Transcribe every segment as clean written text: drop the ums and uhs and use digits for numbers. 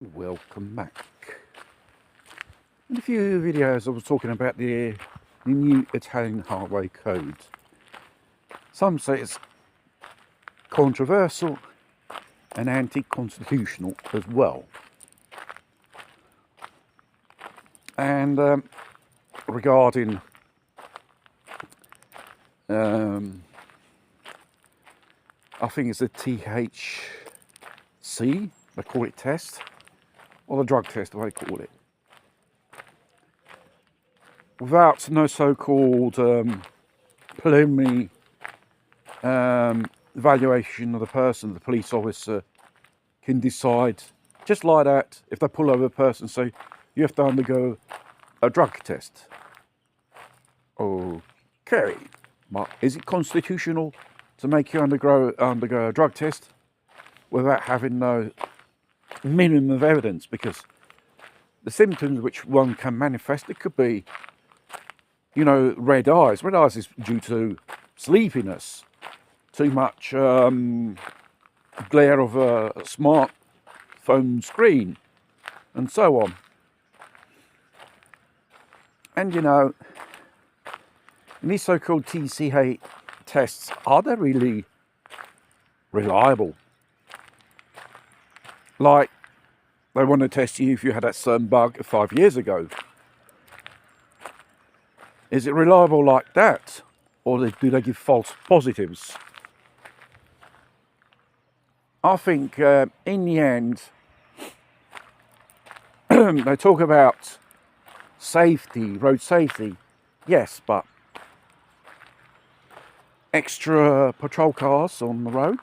Welcome back. In a few videos I was talking about the new Italian highway code. Some say it's controversial and anti-constitutional as well. And regarding I think it's the THC, they call it test, or the drug test, what they call it. Without no so-called preliminary evaluation of the person, the police officer can decide, just like that, if they pull over a person and say, you have to undergo a drug test. Okay, but is it constitutional to make you undergo a drug test without having no minimum of evidence? Because the symptoms which one can manifest, it could be, red eyes. Red eyes is due to sleepiness, too much glare of a smartphone screen, and so on. And these so-called TCA tests, are they really reliable? Like, they want to test you if you had that certain bug 5 years ago. Is it reliable like that? Or do they give false positives? I think in the end, they talk about safety, road safety, yes, but extra patrol cars on the road,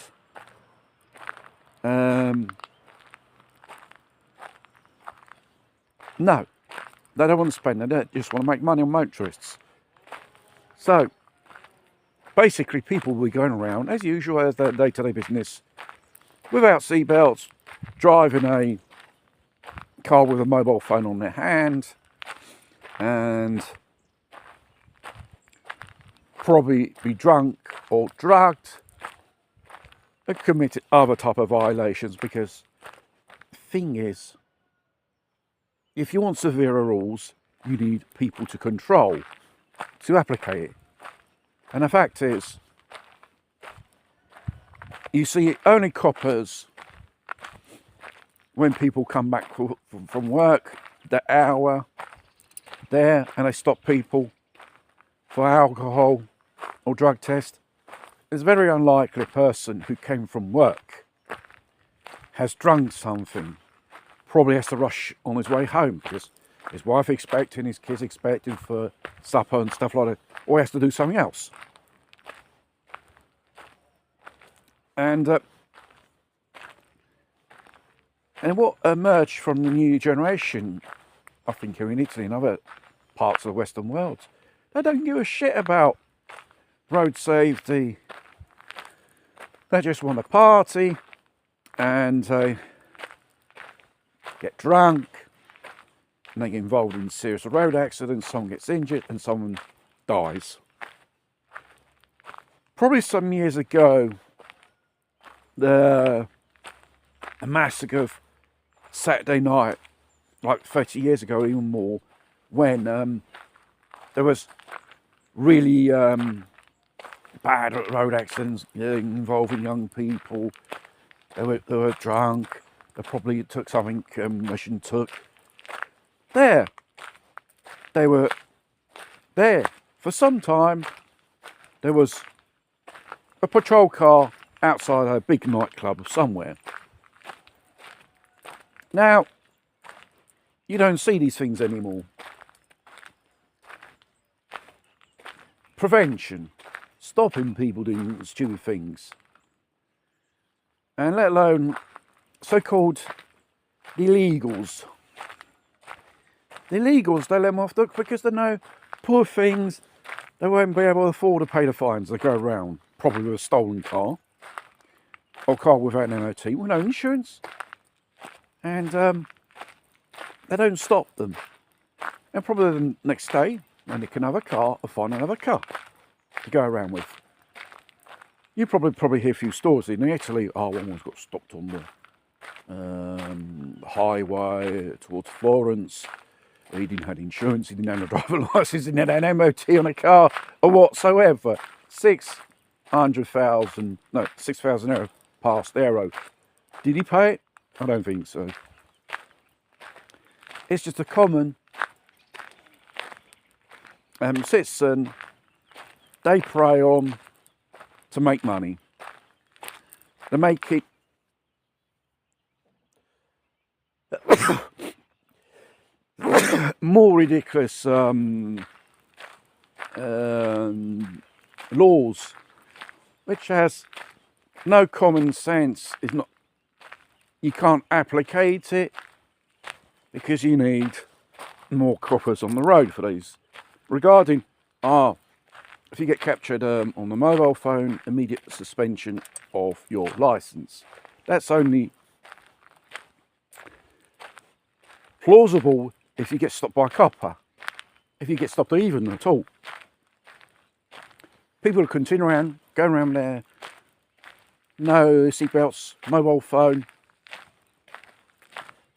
no, they don't want to spend, they just want to make money on motorists. So basically people will be going around as usual, as their day-to-day business, without seatbelts, driving a car with a mobile phone on their hand, and probably be drunk or drugged and committed other type of violations. Because the thing is, if you want severer rules, you need people to control, to applicate it. And the fact is, you see only coppers when people come back from work, the hour there, and they stop people for alcohol or drug test. It's very unlikely a person who came from work has drunk something, probably has to rush on his way home because his wife expecting, his kids expecting for supper and stuff like that, or he has to do something else. And what emerged from the new generation, I think here in Italy and other parts of the Western world, they don't give a shit about road safety. They just want to party and get drunk, and they get involved in serious road accidents. Someone gets injured and someone dies. Probably some years ago, a massacre of Saturday night, like 30 years ago, even more, when there was really bad road accidents involving young people. They were drunk. They probably took something they shouldn't took. They were there for some time. There was a patrol car outside a big nightclub somewhere. Now, you don't see these things anymore. Prevention, stopping people doing stupid things, and let alone so-called illegals. The illegals, they let them off the hook because they know, poor things, they won't be able to afford to pay the fines. They go around, probably with a stolen car, or car without an MOT, with no insurance, and they don't stop them. And probably the next day, when they can have a car or find another car to go around with. You probably hear a few stories in Italy. Oh, one got stopped on the highway towards Florence. He didn't have insurance, he didn't have a driver license, he didn't have an MOT on a car or whatsoever. 600,000, no, 6,000 euro past Aero. Did he pay it? I don't think so. It's just a common citizen. They prey on to make money. They make it more ridiculous laws, which has no common sense. Is not, you can't applicate it because you need more coppers on the road for these. Regarding if you get captured on the mobile phone, immediate suspension of your license. That's only plausible if you get stopped by a copper. If you get stopped even at all. People will continue around, going around there, no seatbelts, mobile phone,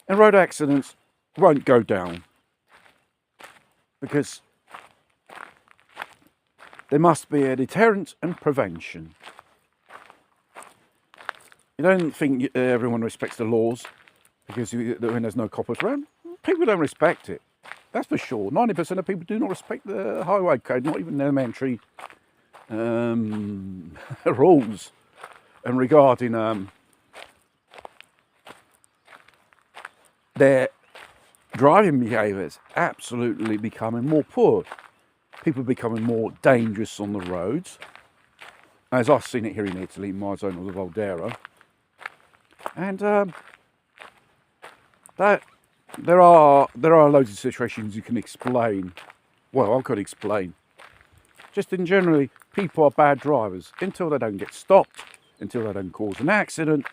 and road accidents won't go down because there must be a deterrent and prevention. You don't think everyone respects the laws because when there's no coppers around? People don't respect it. That's for sure. 90% of people do not respect the highway code, not even elementary rules. And regarding their driving behaviours absolutely becoming more poor. People becoming more dangerous on the roads, as I've seen it here in Italy, in my zone of the Voldera. And that there are loads of situations you can explain. Well, I could explain. Just in generally, people are bad drivers until they don't get stopped, until they don't cause an accident,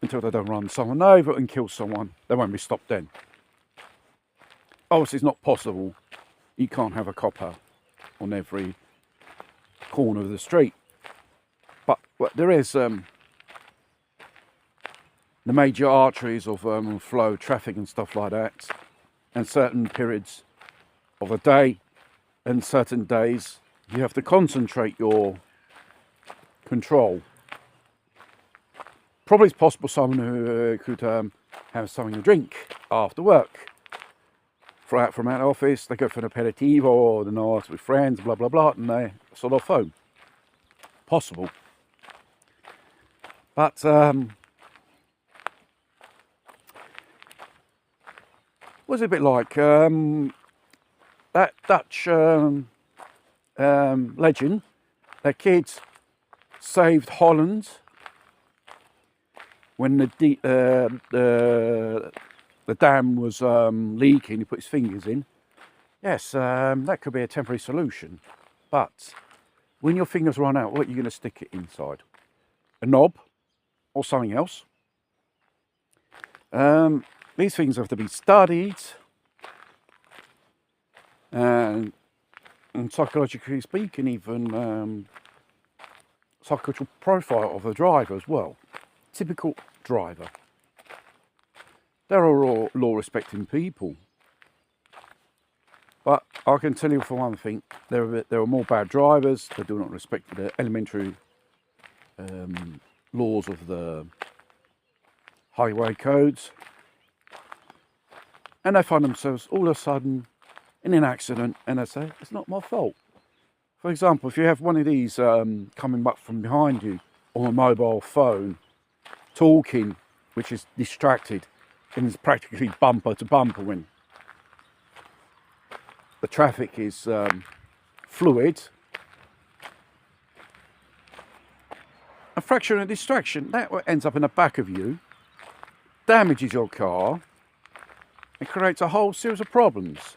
until they don't run someone over and kill someone. They won't be stopped then. Obviously, it's not possible. You can't have a copper on every corner of the street. But there is the major arteries of flow, traffic and stuff like that, and certain periods of the day and certain days you have to concentrate your control. Probably it's possible someone who could have something to drink after work. From out of office, they go for an aperitivo or the night with friends, blah blah blah, and they sort of home. Possible, but was it a bit like that Dutch legend? Their kids saved Holland when the dam was leaking. He put his fingers in. Yes, that could be a temporary solution. But when your fingers run out, what are you going to stick it inside? A knob or something else? These things have to be studied and psychologically speaking, even psychological profile of the driver as well. Typical driver. They're all law-respecting people. But I can tell you for one thing, there are more bad drivers. They do not respect the elementary laws of the highway codes. And they find themselves all of a sudden in an accident and they say, it's not my fault. For example, if you have one of these coming up from behind you on a mobile phone, talking, which is distracted, and it's practically bumper to bumper when the traffic is fluid. A fraction of distraction, that ends up in the back of you, damages your car, and creates a whole series of problems.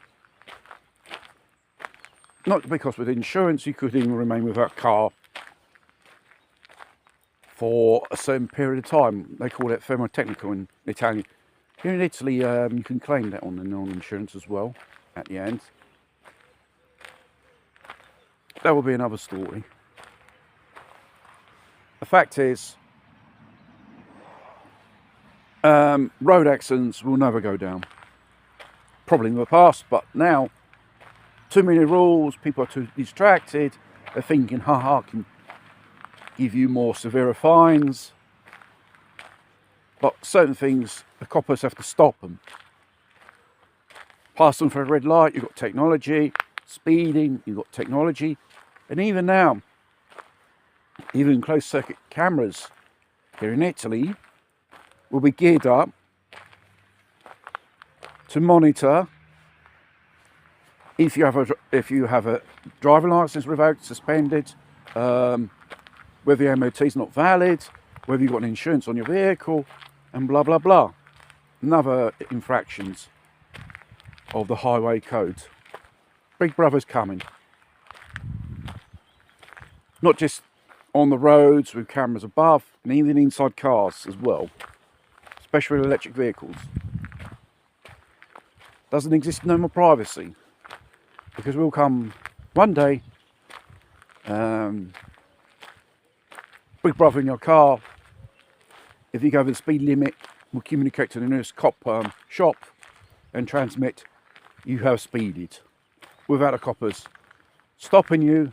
Not because with insurance you could even remain without a car for a certain period of time. They call it fermo tecnico in Italian. Here in Italy, you can claim that on the non-insurance as well at the end. That will be another story. The fact is, Road accidents will never go down. Probably in the past, but now, too many rules, people are too distracted, they're thinking, haha, I can give you more severe fines. But certain things, the coppers have to stop them. Pass them for a red light, you've got technology. Speeding, you've got technology. And even now, even closed circuit cameras here in Italy will be geared up to monitor if you have a driving license revoked, suspended, whether the MOT is not valid, whether you've got an insurance on your vehicle, and blah blah blah. Another infractions of the highway code. Big Brother's coming. Not just on the roads with cameras above, and even inside cars as well, especially with electric vehicles. Doesn't exist no more privacy, because we'll come one day, Big Brother in your car, if you go over the speed limit, will communicate to the nearest cop shop and transmit you have speeded, without the coppers stopping you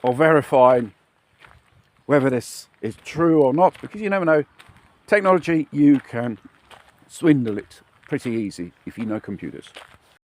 or verifying whether this is true or not, because you never know. Technology, you can swindle it pretty easy if you know computers.